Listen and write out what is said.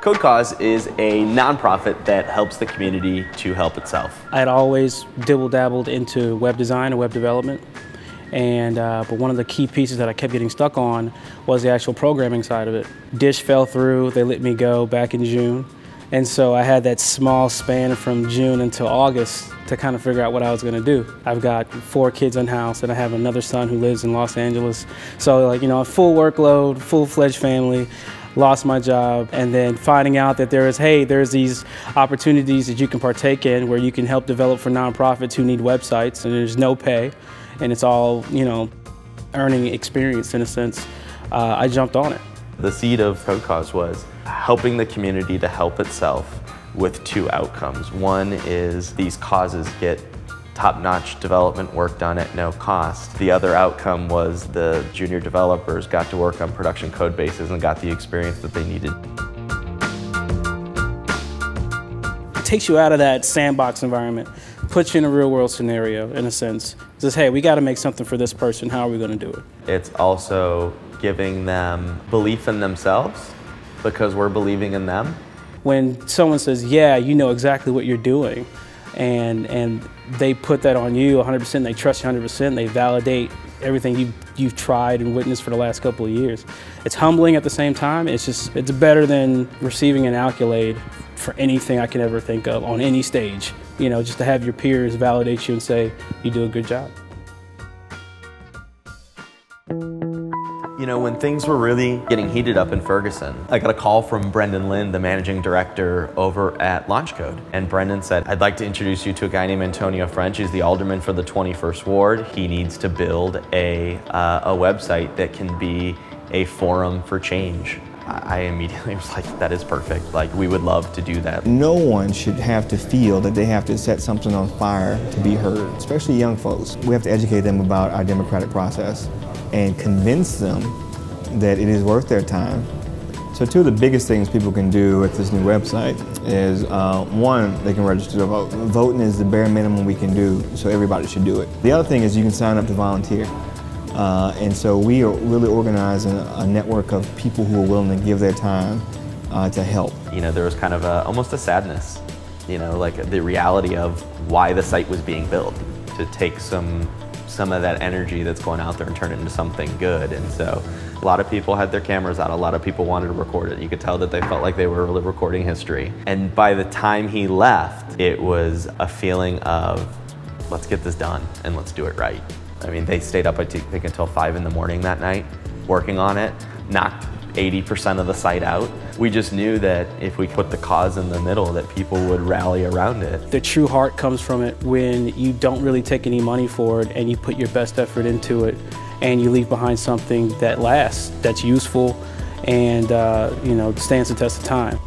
CodeCause is a nonprofit that helps the community to help itself. I had always dibble-dabbled into web design and web development, but one of the key pieces that I kept getting stuck on was the actual programming side of it. Dish fell through, they let me go back in June, and so I had that small span from June until August to kind of figure out what I was going to do. I've got 4 kids in house, and I have another son who lives in Los Angeles. So, like, you know, a full workload, full-fledged family, lost my job, and then finding out that there's these opportunities that you can partake in where you can help develop for nonprofits who need websites, and there's no pay, and it's all, you know, earning experience in a sense. I jumped on it. The seed of CodeCause was helping the community to help itself with 2 outcomes. One is these causes get top-notch development work done at no cost. The other outcome was the junior developers got to work on production code bases and got the experience that they needed. It takes you out of that sandbox environment, puts you in a real-world scenario, in a sense. It says, hey, we got to make something for this person. How are we going to do it? It's also giving them belief in themselves because we're believing in them. When someone says, yeah, you know exactly what you're doing, and they put that on you 100%, they trust you 100%, they validate everything you've tried and witnessed for the last couple of years. It's humbling at the same time. It's better than receiving an accolade for anything I can ever think of on any stage. You know, just to have your peers validate you and say, you do a good job. You know, when things were really getting heated up in Ferguson, I got a call from Brendan Lynn, the managing director over at LaunchCode. And Brendan said, I'd like to introduce you to a guy named Antonio French. He's the alderman for the 21st Ward. He needs to build a website that can be a forum for change. I immediately was like, that is perfect. Like, we would love to do that. No one should have to feel that they have to set something on fire to be heard, especially young folks. We have to educate them about our democratic process and convince them that it is worth their time. So 2 of the biggest things people can do with this new website is, 1, they can register to vote. Voting is the bare minimum we can do, so everybody should do it. The other thing is you can sign up to volunteer. And so we are really organizing a network of people who are willing to give their time to help. You know, there was kind of almost a sadness, you know, like the reality of why the site was being built, to take some of that energy that's going out there and turn it into something good. And so a lot of people had their cameras out. A lot of people wanted to record it. You could tell that they felt like they were really recording history. And by the time he left, it was a feeling of, let's get this done and let's do it right. I mean, they stayed up, I think, until 5 in the morning that night, working on it, knocked 80% of the site out. We just knew that if we put the cause in the middle, that people would rally around it. The true heart comes from it when you don't really take any money for it and you put your best effort into it and you leave behind something that lasts, that's useful, and you know, stands the test of time.